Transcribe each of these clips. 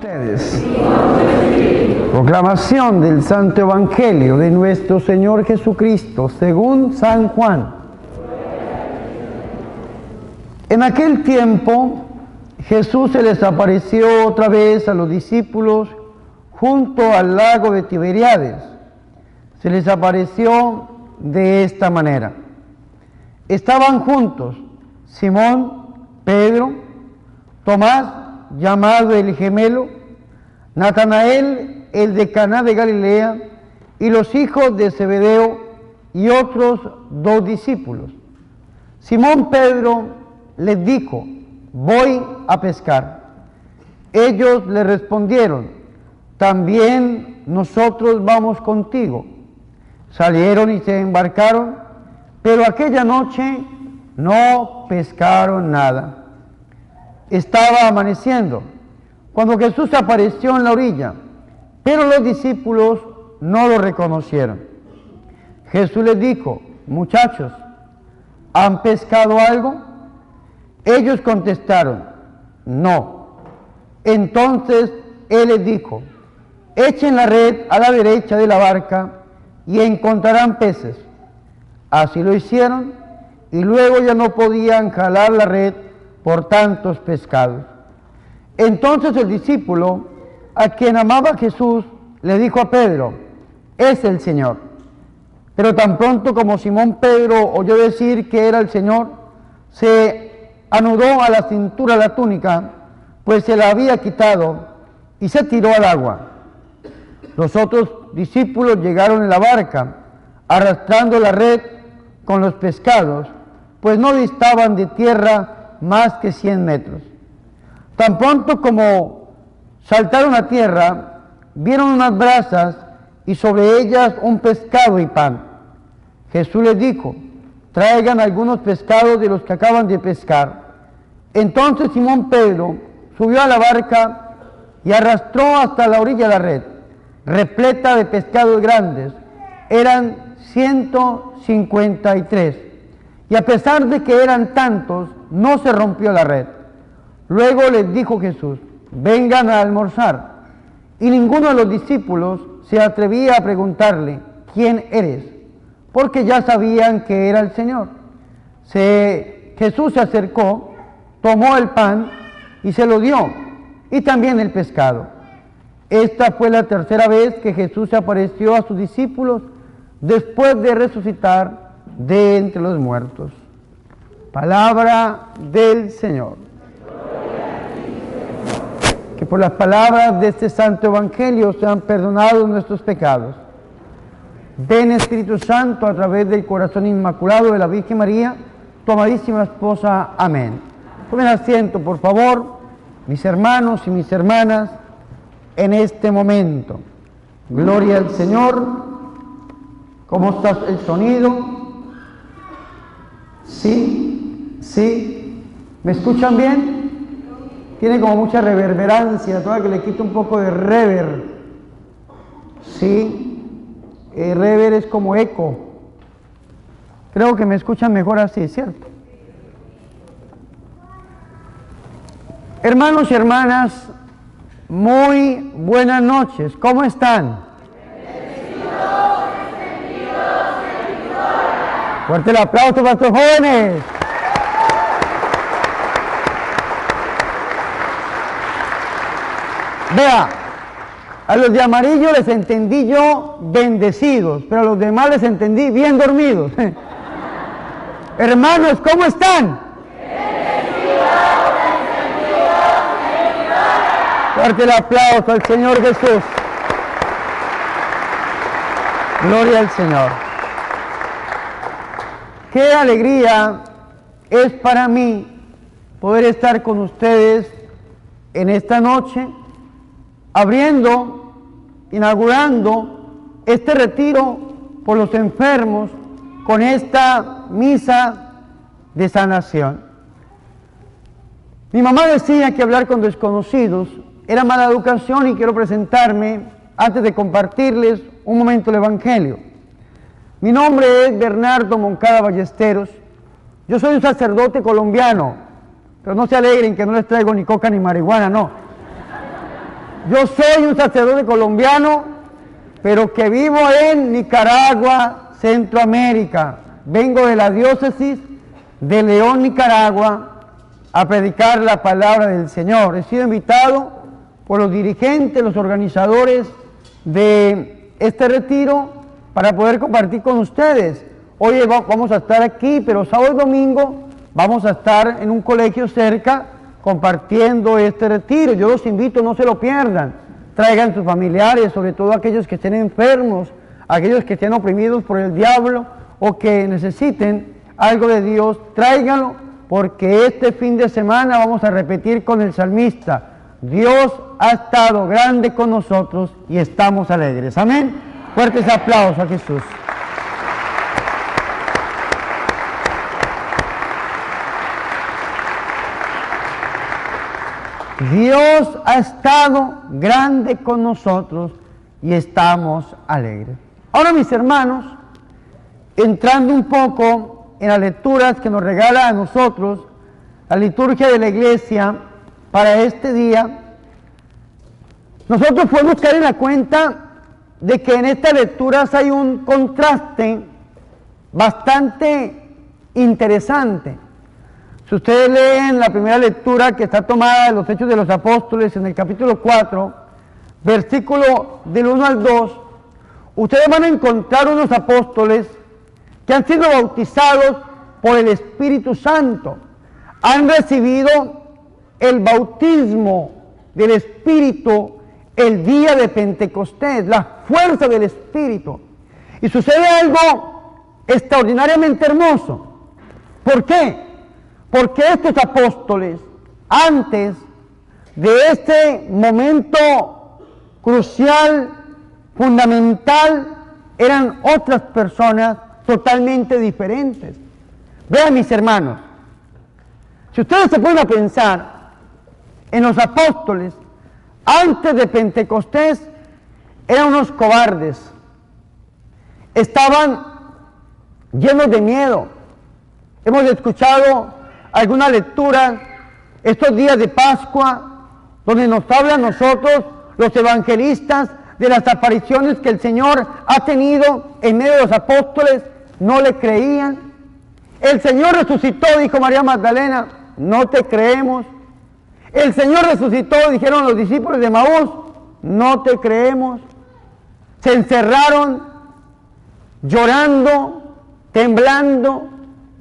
ustedes. Proclamación del Santo Evangelio de nuestro Señor Jesucristo según San Juan. En aquel tiempo Jesús se les apareció otra vez a los discípulos junto al lago de Tiberíades. Se les apareció de esta manera. Estaban juntos Simón, Pedro, Tomás, llamado el gemelo, Natanael, el de Caná de Galilea, y los hijos de Zebedeo y otros 2 discípulos. Simón Pedro les dijo: voy a pescar. Ellos le respondieron: también nosotros vamos contigo. Salieron y se embarcaron, pero aquella noche no pescaron nada. Estaba amaneciendo cuando Jesús apareció en la orilla, pero los discípulos no lo reconocieron. Jesús les dijo: muchachos, ¿han pescado algo? Ellos contestaron: no. Entonces Él les dijo: echen la red a la derecha de la barca y encontrarán peces. Así lo hicieron, y luego ya no podían jalar la red por tantos pescados. Entonces el discípulo, a quien amaba Jesús, le dijo a Pedro: es el Señor. Pero tan pronto como Simón Pedro oyó decir que era el Señor, se anudó a la cintura la túnica, pues se la había quitado, y se tiró al agua. Los otros discípulos llegaron en la barca, arrastrando la red con los pescados, pues no distaban de tierra más que 100 metros. Tan pronto como saltaron a tierra, vieron unas brasas y sobre ellas un pescado y pan. Jesús les dijo: traigan algunos pescados de los que acaban de pescar. Entonces Simón Pedro subió a la barca y arrastró hasta la orilla la red, repleta de pescados grandes. Eran 153. Y a pesar de que eran tantos, no se rompió la red. Luego les dijo Jesús: vengan a almorzar. Y ninguno de los discípulos se atrevía a preguntarle: ¿quién eres? Porque ya sabían que era el Señor. Jesús se acercó, tomó el pan y se lo dio, y también el pescado. Esta fue la tercera vez que Jesús se apareció a sus discípulos después de resucitar de entre los muertos. Palabra del Señor. Que por las palabras de este santo evangelio sean perdonados nuestros pecados. Ven, Espíritu Santo, a través del corazón inmaculado de la Virgen María, tu amadísima esposa. Amén. Tomen asiento, por favor, mis hermanos y mis hermanas, en este momento. Gloria al Señor. ¿Cómo está el sonido? Sí, sí. ¿Me escuchan bien? Tiene como mucha reverberancia, toda que le quito un poco de rever. Sí. Rever es como eco. Creo que me escuchan mejor así, ¿cierto? Hermanos y hermanas, muy buenas noches. ¿Cómo están? Fuerte el aplauso para estos jóvenes. Vea, a los de amarillo les entendí yo bendecidos, pero a los demás les entendí bien dormidos. Hermanos, ¿cómo están? Fuerte el aplauso al Señor Jesús. Gloria al Señor. Qué alegría es para mí poder estar con ustedes en esta noche, inaugurando este retiro por los enfermos con esta misa de sanación. Mi mamá decía que hablar con desconocidos era mala educación, y quiero presentarme antes de compartirles un momento del Evangelio. Mi nombre es Bernardo Moncada Ballesteros. Yo soy un sacerdote colombiano, pero no se alegren que no les traigo ni coca ni marihuana, no. Yo soy un sacerdote colombiano, pero que vivo en Nicaragua, Centroamérica. Vengo de la diócesis de León, Nicaragua, a predicar la palabra del Señor. He sido invitado por los dirigentes, los organizadores de este retiro para poder compartir con ustedes. Hoy vamos a estar aquí, pero sábado y domingo vamos a estar en un colegio cerca compartiendo este retiro. Yo los invito, no se lo pierdan. Traigan sus familiares, sobre todo aquellos que estén enfermos, aquellos que estén oprimidos por el diablo o que necesiten algo de Dios, tráiganlo, porque este fin de semana vamos a repetir con el salmista: Dios ha estado grande con nosotros y estamos alegres. Amén. Fuertes aplausos a Jesús. Dios ha estado grande con nosotros y estamos alegres. Ahora, mis hermanos, entrando un poco en las lecturas que nos regala a nosotros la liturgia de la iglesia para este día, nosotros podemos caer en la cuenta de que en estas lecturas hay un contraste bastante interesante. Si ustedes leen la primera lectura que está tomada de los Hechos de los Apóstoles en el capítulo 4, versículo del 1 al 2, ustedes van a encontrar unos apóstoles que han sido bautizados por el Espíritu Santo, han recibido el bautismo del Espíritu el día de Pentecostés, la fuerza del Espíritu. Y sucede algo extraordinariamente hermoso. ¿Por qué? Porque estos apóstoles, antes de este momento crucial, fundamental, eran otras personas totalmente diferentes. Vean, mis hermanos, si ustedes se ponen a pensar en los apóstoles, antes de Pentecostés, eran unos cobardes, estaban llenos de miedo. Hemos escuchado alguna lectura estos días de Pascua, donde nos hablan nosotros, los evangelistas, de las apariciones que el Señor ha tenido en medio de los apóstoles. No le creían. El Señor resucitó, dijo María Magdalena, no te creemos. El Señor resucitó, dijeron los discípulos de Maús, no te creemos. Se encerraron llorando, temblando,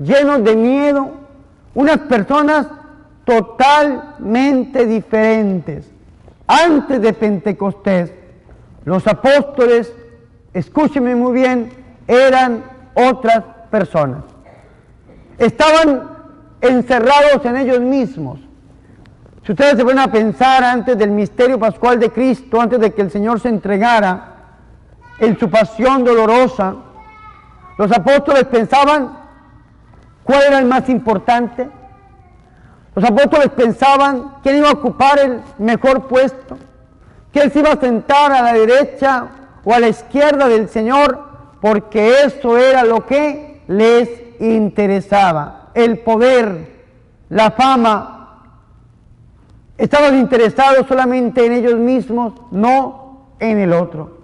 llenos de miedo, unas personas totalmente diferentes. Antes de Pentecostés, los apóstoles, escúchenme muy bien, eran otras personas. Estaban encerrados en ellos mismos. Si ustedes se van a pensar antes del misterio pascual de Cristo, antes de que el Señor se entregara en su pasión dolorosa, los apóstoles pensaban cuál era el más importante. Los apóstoles pensaban quién iba a ocupar el mejor puesto, quién se iba a sentar a la derecha o a la izquierda del Señor, porque eso era lo que les interesaba, el poder, la fama. Estaban interesados solamente en ellos mismos, no en el otro.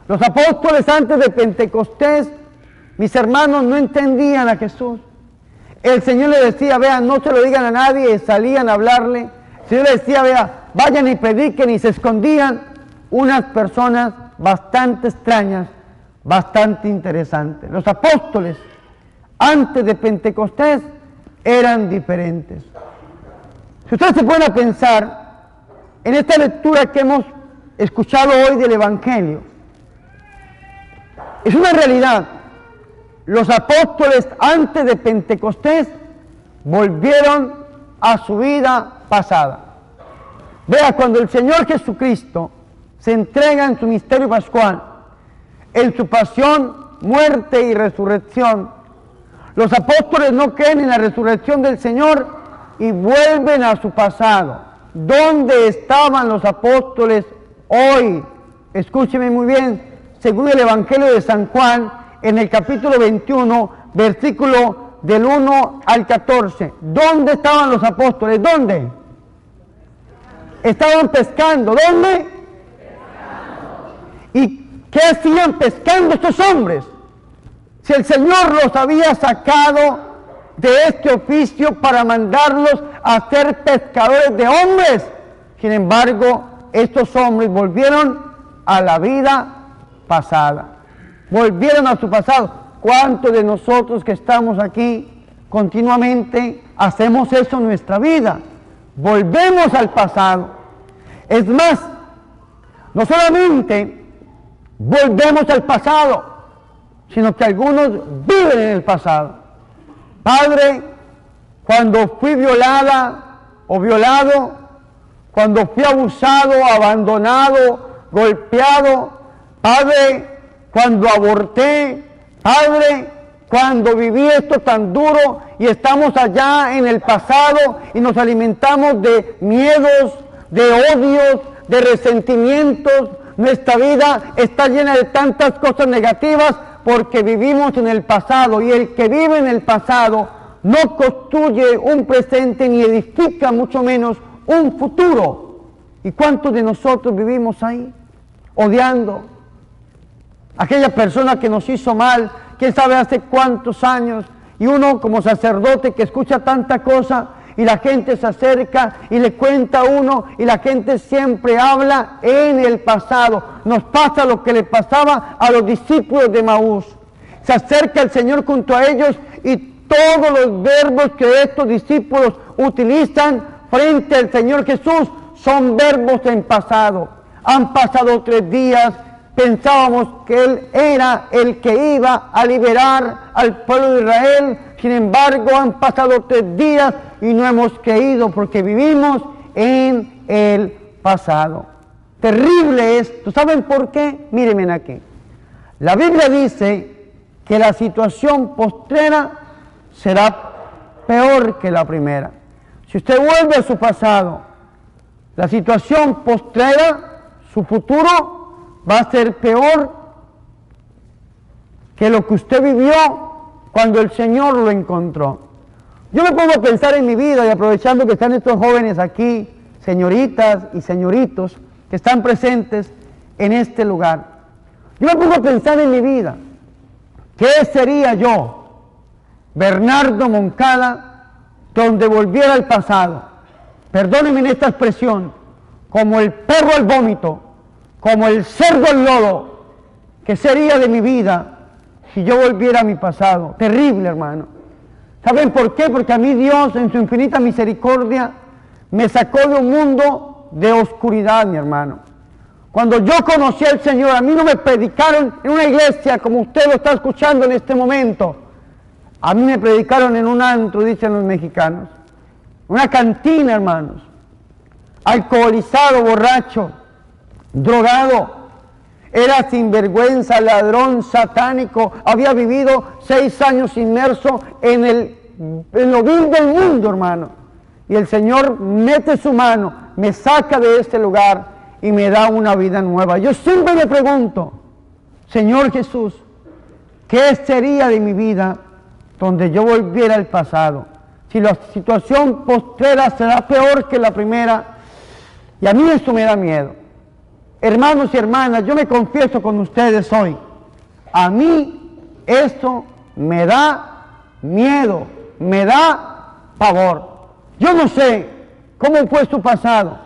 Los apóstoles antes de Pentecostés, mis hermanos, no entendían a Jesús. El Señor les decía, vean, no se lo digan a nadie, salían a hablarle. El Señor les decía, vean, vayan y prediquen, y se escondían. Unas personas bastante extrañas, bastante interesantes. Los apóstoles antes de Pentecostés eran diferentes. Si ustedes se ponen a pensar en esta lectura que hemos escuchado hoy del Evangelio, es una realidad. Los apóstoles antes de Pentecostés volvieron a su vida pasada. Vea, cuando el Señor Jesucristo se entrega en su misterio pascual, en su pasión, muerte y resurrección, los apóstoles no creen en la resurrección del Señor y vuelven a su pasado. ¿Dónde estaban los apóstoles hoy? Escúcheme muy bien, según el Evangelio de San Juan, en el capítulo 21, versículo del 1 al 14. ¿Dónde estaban los apóstoles? ¿Dónde? Estaban pescando. ¿Dónde? ¿Y qué hacían pescando estos hombres? Si el Señor los había sacado de este oficio para mandarlos a ser pescadores de hombres. Sin embargo, estos hombres volvieron a la vida pasada. Volvieron a su pasado. ¿Cuántos de nosotros que estamos aquí continuamente hacemos eso en nuestra vida? Volvemos al pasado. Es más, no solamente volvemos al pasado, sino que algunos viven en el pasado. Padre, cuando fui violada o violado, cuando fui abusado, abandonado, golpeado, Padre, cuando aborté, Padre, cuando viví esto tan duro y estamos allá en el pasado y nos alimentamos de miedos, de odios, de resentimientos, nuestra vida está llena de tantas cosas negativas porque vivimos en el pasado, y el que vive en el pasado no construye un presente ni edifica mucho menos un futuro. ¿Y cuántos de nosotros vivimos ahí? Odiando a aquella persona que nos hizo mal, quién sabe hace cuántos años, y uno como sacerdote que escucha tanta cosa, y la gente se acerca y le cuenta a uno, y la gente siempre habla en el pasado. Nos pasa lo que le pasaba a los discípulos de Maús. Se acerca el Señor junto a ellos, y todos los verbos que estos discípulos utilizan frente al Señor Jesús son verbos en pasado. Han pasado 3 días, pensábamos que Él era el que iba a liberar al pueblo de Israel. Sin embargo, han pasado 3 días y no hemos creído porque vivimos en el pasado. Terrible esto. ¿Saben por qué? Mírenme aquí. La Biblia dice que la situación postrera será peor que la primera. Si usted vuelve a su pasado, la situación postrera, su futuro, va a ser peor que lo que usted vivió cuando el Señor lo encontró. Yo me pongo a pensar en mi vida, y aprovechando que están estos jóvenes aquí, señoritas y señoritos, que están presentes en este lugar. Yo me pongo a pensar en mi vida. ¿Qué sería yo, Bernardo Moncada, donde volviera al pasado? Perdónenme en esta expresión, como el perro al vómito, como el cerdo al lodo. ¿Qué sería de mi vida si yo volviera a mi pasado? Terrible, hermano. ¿Saben por qué? Porque a mí Dios, en su infinita misericordia, me sacó de un mundo de oscuridad, mi hermano. Cuando yo conocí al Señor, a mí no me predicaron en una iglesia como usted lo está escuchando en este momento. A mí me predicaron en un antro, dicen los mexicanos. Una cantina, hermanos. Alcoholizado, borracho, drogado. Era sinvergüenza, ladrón, satánico. Había vivido 6 años inmerso en lo vil del mundo, hermano. Y el Señor mete su mano, me saca de este lugar y me da una vida nueva. Yo siempre me pregunto, Señor Jesús, ¿qué sería de mi vida donde yo volviera al pasado? Si la situación postrera será peor que la primera, y a mí esto me da miedo. Hermanos y hermanas, yo me confieso con ustedes hoy, a mí esto me da miedo, me da pavor. Yo no sé cómo fue su pasado,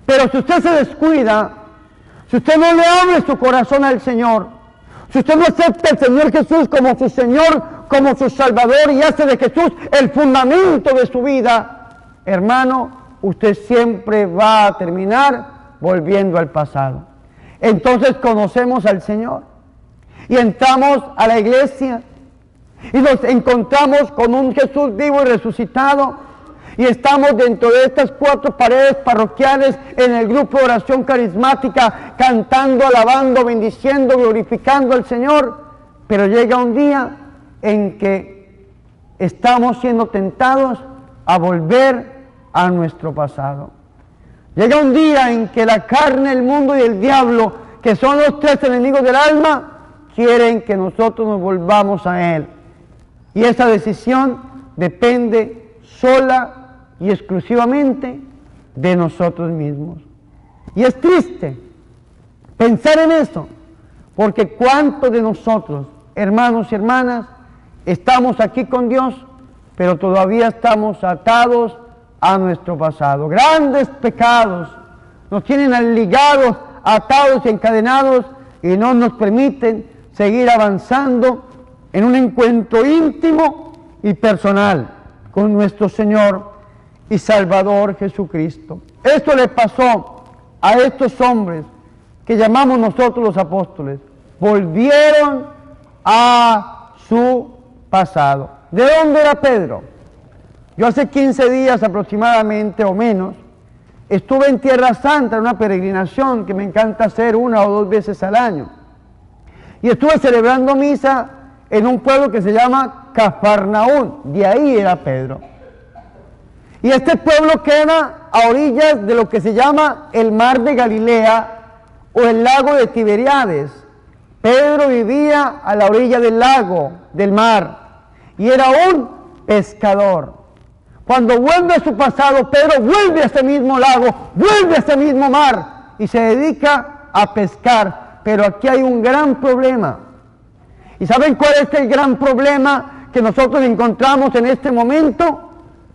pero si usted se descuida, si usted no le abre su corazón al Señor, si usted no acepta al Señor Jesús como su Señor, como su Salvador, y hace de Jesús el fundamento de su vida, hermano, usted siempre va a terminar volviendo al pasado. Entonces conocemos al Señor y entramos a la iglesia y nos encontramos con un Jesús vivo y resucitado, y estamos dentro de estas 4 paredes parroquiales en el grupo de oración carismática, cantando, alabando, bendiciendo, glorificando al Señor. Pero llega un día en que estamos siendo tentados a volver a nuestro pasado. Llega un día en que la carne, el mundo y el diablo, que son los 3 enemigos del alma, quieren que nosotros nos volvamos a Él. Y esa decisión depende sola y exclusivamente de nosotros mismos. Y es triste pensar en eso, Porque ¿cuántos de nosotros, hermanos y hermanas, estamos aquí con Dios, pero todavía estamos atados a nuestro pasado? Grandes pecados nos tienen ligados, atados y encadenados y no nos permiten seguir avanzando en un encuentro íntimo y personal con nuestro Señor y Salvador Jesucristo. Esto le pasó a estos hombres que llamamos nosotros los apóstoles. Volvieron a su pasado. ¿De dónde era Pedro? Yo hace 15 días aproximadamente o menos estuve en Tierra Santa en una peregrinación que me encanta hacer 1 o 2 veces al año. Y estuve celebrando misa en un pueblo que se llama Cafarnaún. De ahí era Pedro. Y este pueblo queda a orillas de lo que se llama el mar de Galilea o el lago de Tiberíades. Pedro vivía a la orilla del lago, del mar, y era un pescador. Cuando vuelve a su pasado, Pedro vuelve a ese mismo lago, vuelve a ese mismo mar y se dedica a pescar. Pero aquí hay un gran problema. ¿Y saben cuál es el gran problema que nosotros encontramos en este momento?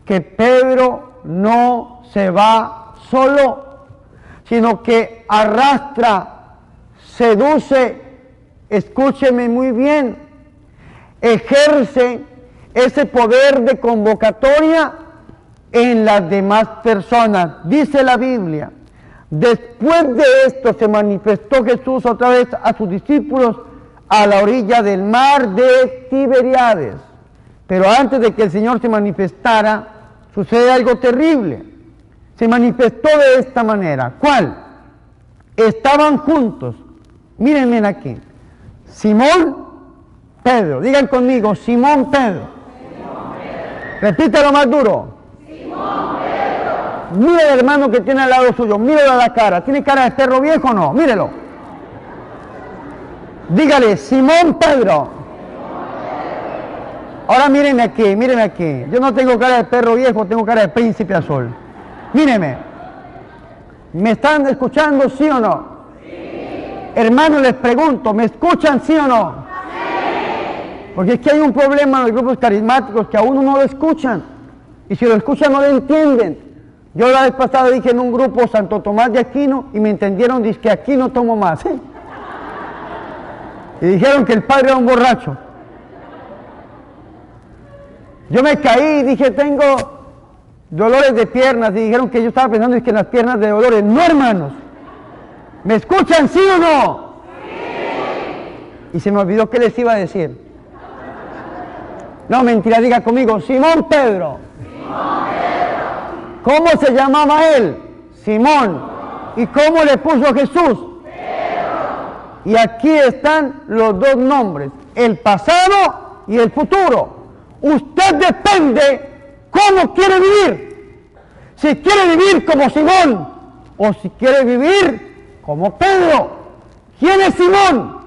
Que Pedro no se va solo, sino que arrastra, seduce, escúcheme muy bien, ejerce ese poder de convocatoria en las demás personas. Dice la Biblia, después de esto se manifestó Jesús otra vez a sus discípulos a la orilla del mar de Tiberíades. Pero antes de que el Señor se manifestara, sucede algo terrible. Se manifestó de esta manera. ¿Cuál? Estaban juntos. Mírenme aquí. Simón, Pedro. Digan conmigo, Simón, Pedro. Simón, Pedro. Repítalo más duro. Simón, Pedro. Mire al hermano que tiene al lado suyo. Mírelo a la cara. ¿Tiene cara de perro viejo o no? Mírelo. Dígale, Simón, Pedro. Ahora mírenme aquí, mírenme aquí. Yo no tengo cara de perro viejo, tengo cara de príncipe azul. Mírenme. ¿Me están escuchando, sí o no? Sí. Hermanos, les pregunto, ¿me escuchan, sí o no? Sí. Porque es que hay un problema en los grupos carismáticos que a uno no lo escuchan. Y si lo escuchan no lo entienden. Yo la vez pasada dije en un grupo Santo Tomás de Aquino y me entendieron, dice que aquí no tomo más. ¿Sí? Y dijeron que el padre era un borracho. Yo me caí y dije, tengo dolores de piernas. Y dijeron que yo estaba pensando es que en las piernas de dolores. No, hermanos. ¿Me escuchan, sí o no? Sí. Y se me olvidó qué les iba a decir. No, mentira, diga conmigo. Simón Pedro. Simón Pedro. ¿Cómo se llamaba él? Simón. ¿Y cómo le puso Jesús? Pedro. Y aquí están los dos nombres. El pasado y el futuro. Usted depende cómo quiere vivir. Si quiere vivir como Simón o si quiere vivir como Pedro. ¿Quién es Simón?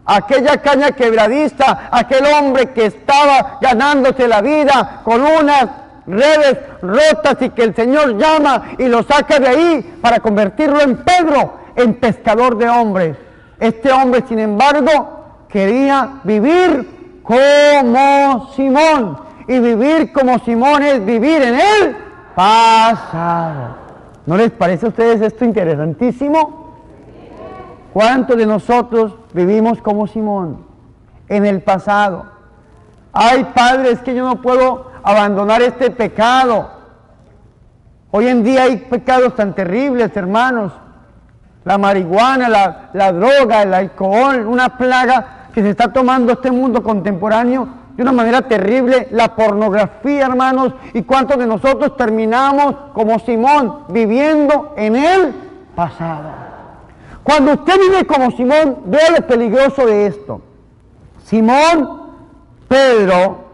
Aquella caña quebradiza, aquel hombre que estaba ganándose la vida con unas redes rotas y que el Señor llama y lo saca de ahí para convertirlo en Pedro, en pescador de hombres. Este hombre, sin embargo, quería vivir como Simón, y vivir como Simón es vivir en el pasado. ¿No les parece a ustedes esto interesantísimo? ¿Cuántos de nosotros vivimos como Simón en el pasado? Ay, padre, es que yo no puedo abandonar este pecado. Hoy en día hay pecados tan terribles, hermanos. La marihuana, la droga, el alcohol, una plaga que se está tomando este mundo contemporáneo de una manera terrible, la pornografía, hermanos, y cuántos de nosotros terminamos como Simón, viviendo en el pasado. Cuando usted vive como Simón, vea lo peligroso de esto. Simón, Pedro,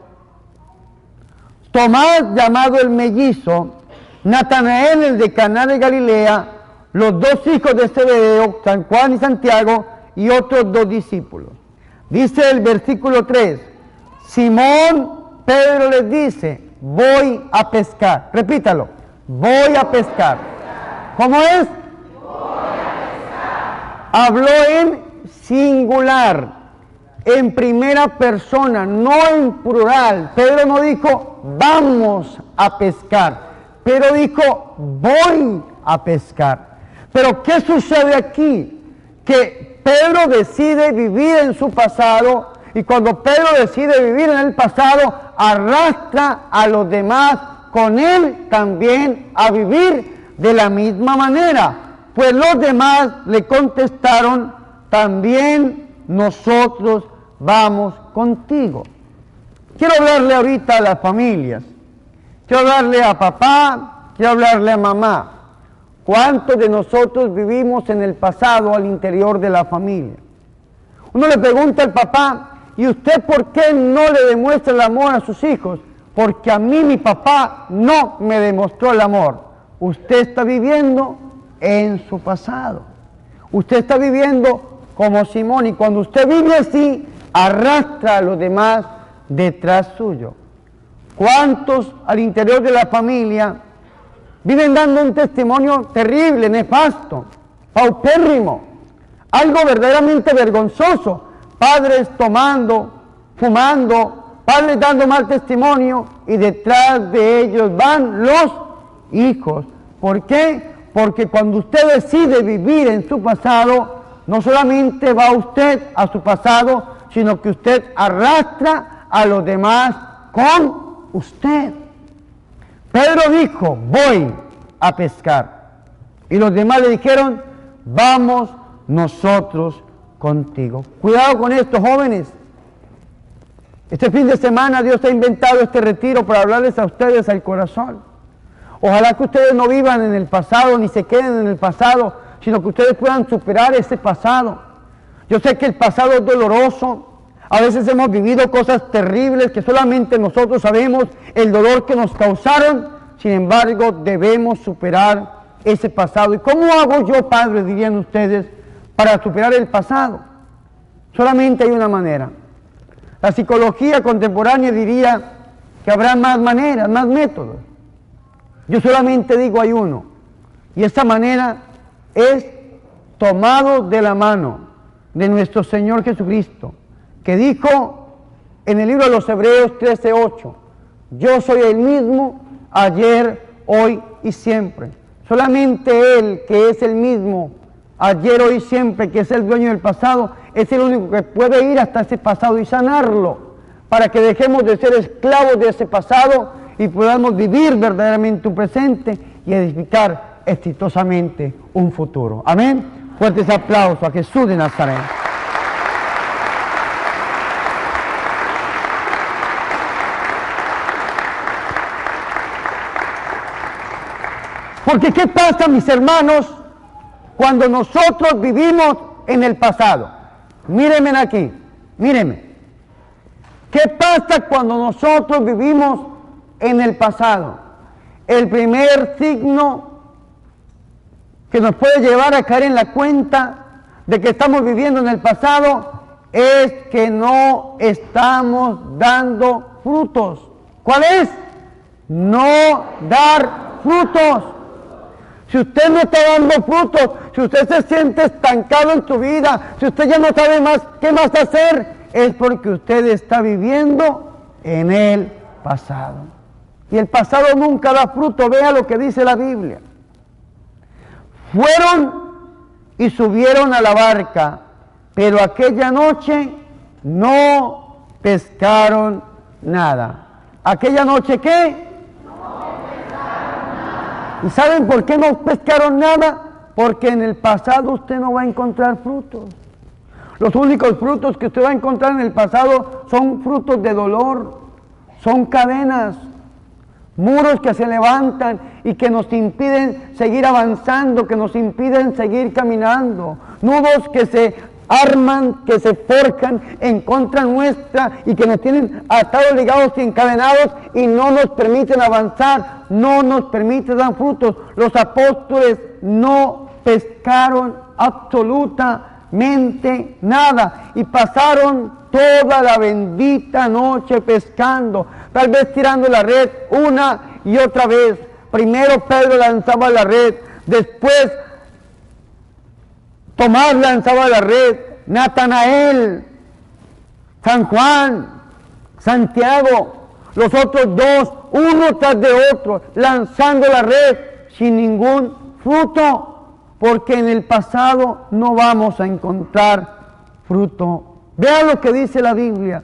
Tomás, llamado el mellizo, Natanael, el de Caná de Galilea, los dos hijos de Zebedeo, San Juan y Santiago, y otros dos discípulos. Dice el versículo 3, Simón Pedro les dice, voy a pescar. Repítalo, voy a pescar. ¿Cómo es? Voy a pescar. Habló en singular, en primera persona, no en plural. Pedro no dijo, vamos a pescar. Pedro dijo, voy a pescar. Pero ¿qué sucede aquí? Que Pedro decide vivir en su pasado, y cuando Pedro decide vivir en el pasado, arrastra a los demás con él también a vivir de la misma manera. Pues los demás le contestaron, también nosotros vamos contigo. Quiero hablarle ahorita a las familias. Quiero hablarle a papá, quiero hablarle a mamá. ¿Cuántos de nosotros vivimos en el pasado al interior de la familia? Uno le pregunta al papá, ¿y usted por qué no le demuestra el amor a sus hijos? Porque a mí mi papá no me demostró el amor. Usted está viviendo en su pasado. Usted está viviendo como Simón, y cuando usted vive así, arrastra a los demás detrás suyo. ¿Cuántos al interior de la familia viven dando un testimonio terrible, nefasto, paupérrimo, algo verdaderamente vergonzoso? Padres tomando, fumando, padres dando mal testimonio, y detrás de ellos van los hijos. ¿Por qué? Porque cuando usted decide vivir en su pasado, no solamente va usted a su pasado, sino que usted arrastra a los demás con usted. Pedro dijo, voy a pescar. Y los demás le dijeron, vamos nosotros contigo. Cuidado con esto, jóvenes. Este fin de semana Dios ha inventado este retiro para hablarles a ustedes al corazón. Ojalá que ustedes no vivan en el pasado, ni se queden en el pasado, sino que ustedes puedan superar ese pasado. Yo sé que el pasado es doloroso. A veces hemos vivido cosas terribles que solamente nosotros sabemos el dolor que nos causaron. Sin embargo, debemos superar ese pasado. ¿Y cómo hago yo, padre, dirían ustedes, para superar el pasado? Solamente hay una manera. La psicología contemporánea diría que habrá más maneras, más métodos. Yo solamente digo hay uno, y esa manera es tomado de la mano de nuestro Señor Jesucristo, que dijo en el libro de los Hebreos 13:8, yo soy el mismo ayer, hoy y siempre. Solamente Él, que es el mismo ayer, hoy y siempre, que es el dueño del pasado, es el único que puede ir hasta ese pasado y sanarlo, para que dejemos de ser esclavos de ese pasado y podamos vivir verdaderamente un presente y edificar exitosamente un futuro. Amén. Fuertes aplausos a Jesús de Nazaret. Porque ¿qué pasa, mis hermanos, cuando nosotros vivimos en el pasado? Mírenme aquí, mírenme. ¿Qué pasa cuando nosotros vivimos en el pasado? El primer signo que nos puede llevar a caer en la cuenta de que estamos viviendo en el pasado es que no estamos dando frutos. ¿Cuál es? No dar frutos. Si usted no está dando frutos, si usted se siente estancado en su vida, si usted ya no sabe más qué más hacer, es porque usted está viviendo en el pasado. Y el pasado nunca da fruto. Vea lo que dice la Biblia. Fueron y subieron a la barca, pero aquella noche no pescaron nada. ¿Aquella noche qué? No pescaron nada. ¿Y saben por qué no pescaron nada? Porque en el pasado usted no va a encontrar frutos. Los únicos frutos que usted va a encontrar en el pasado son frutos de dolor, son cadenas, muros que se levantan y que nos impiden seguir avanzando, que nos impiden seguir caminando, nudos que se arman, que se forjan en contra nuestra y que nos tienen atados, ligados y encadenados y no nos permiten avanzar, no nos permiten dar frutos. Los apóstoles no pescaron absolutamente nada y pasaron toda la bendita noche pescando, tal vez tirando la red una y otra vez. Primero Pedro lanzaba la red, después Tomás lanzaba la red, Natanael, San Juan, Santiago, los otros dos, uno tras de otro, lanzando la red sin ningún fruto, porque en el pasado no vamos a encontrar fruto. Vean lo que dice la Biblia,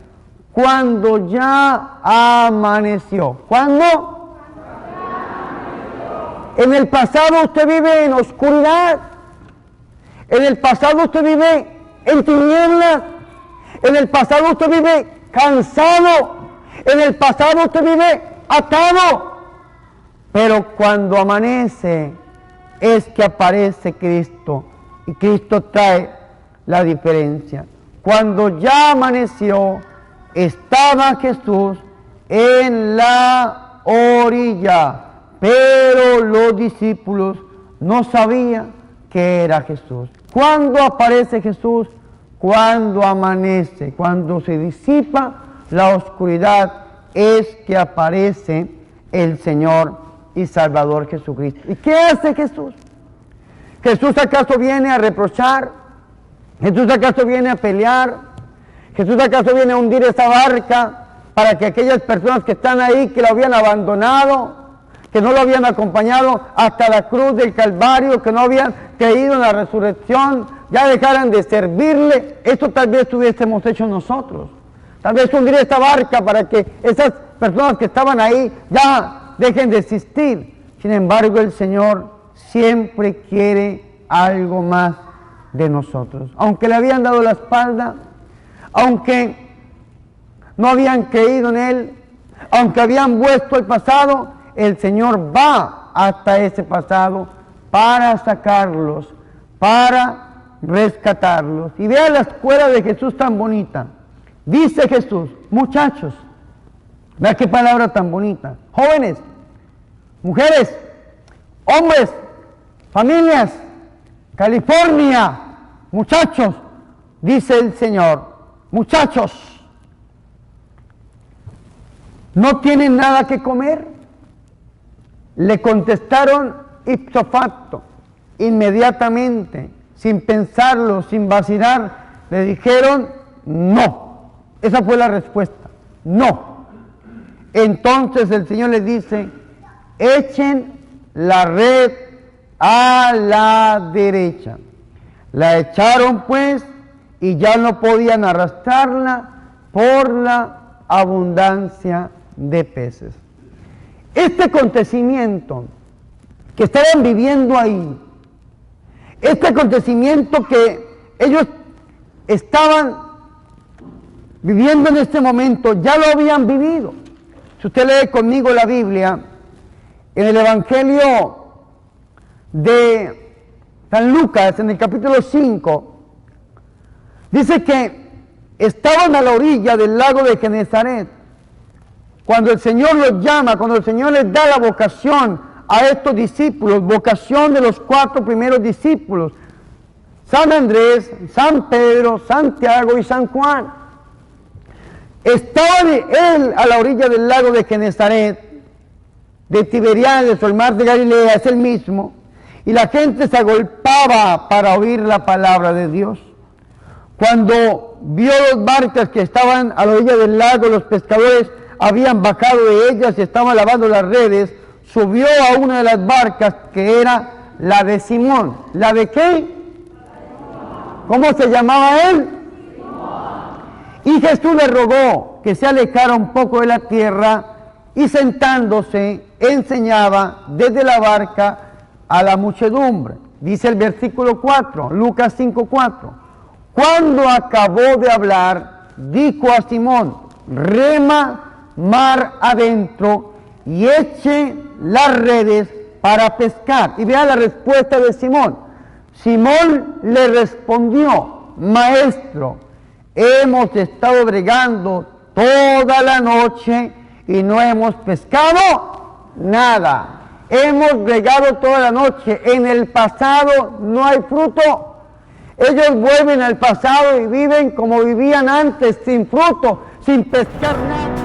cuando ya amaneció. ¿Cuándo? En el pasado usted vive en oscuridad, en el pasado usted vive en tinieblas, en el pasado usted vive cansado, en el pasado usted vive atado, pero cuando amanece es que aparece Cristo y Cristo trae la diferencia. Cuando ya amaneció, estaba Jesús en la orilla, pero los discípulos no sabían que era Jesús. ¿Cuándo aparece Jesús? Cuando amanece, cuando se disipa la oscuridad, es que aparece el Señor y Salvador Jesucristo. ¿Y qué hace Jesús? ¿Jesús acaso viene a reprochar? ¿Jesús acaso viene a pelear? ¿Jesús acaso viene a hundir esa barca para que aquellas personas que están ahí, que lo habían abandonado, que no lo habían acompañado hasta la cruz del Calvario, que no habían creído en la resurrección, ya dejaran de servirle? Esto tal vez hubiésemos hecho nosotros. Tal vez hundir esta barca para que esas personas que estaban ahí ya dejen de existir. Sin embargo, el Señor siempre quiere algo más de nosotros. Aunque le habían dado la espalda, aunque no habían creído en Él, aunque habían vuelto al pasado, el Señor va hasta ese pasado para sacarlos, para rescatarlos. Y vea la escuela de Jesús tan bonita. Dice Jesús, muchachos, vea qué palabra tan bonita, jóvenes, mujeres, hombres, familias, California, muchachos, dice el Señor, muchachos, ¿no tienen nada que comer? Le contestaron ipso facto, inmediatamente, sin pensarlo, sin vacilar, le dijeron no. Esa fue la respuesta, no. Entonces el Señor les dice, echen la red a la derecha. La echaron pues y ya no podían arrastrarla por la abundancia de peces. Este acontecimiento que estaban viviendo ahí, este acontecimiento que ellos estaban viviendo en este momento, ya lo habían vivido. Si usted lee conmigo la Biblia, en el Evangelio de San Lucas, en el capítulo 5, dice que estaban a la orilla del lago de Genesaret, cuando el Señor los llama, cuando el Señor les da la vocación a estos discípulos, vocación de los 4 primeros discípulos, San Andrés, San Pedro, Santiago y San Juan. Estaba él a la orilla del lago de Genesaret, de Tiberiades, o el mar de Galilea, es el mismo, y la gente se agolpaba para oír la palabra de Dios. Cuando vio las barcas que estaban a la orilla del lago, los pescadores habían bajado de ellas y estaban lavando las redes, subió a una de las barcas que era la de Simón. ¿La de qué? ¿Cómo se llamaba él? Y Jesús le rogó que se alejara un poco de la tierra y sentándose enseñaba desde la barca a la muchedumbre. Dice el versículo 4, Lucas 5:4. Cuando acabó de hablar, dijo a Simón, rema mar adentro y eche las redes para pescar. Y vea la respuesta de Simón. Simón le respondió, maestro, hemos estado bregando toda la noche y no hemos pescado nada. Hemos bregado toda la noche, en el pasado no hay fruto. Ellos vuelven al pasado y viven como vivían antes, sin fruto, sin pescar nada.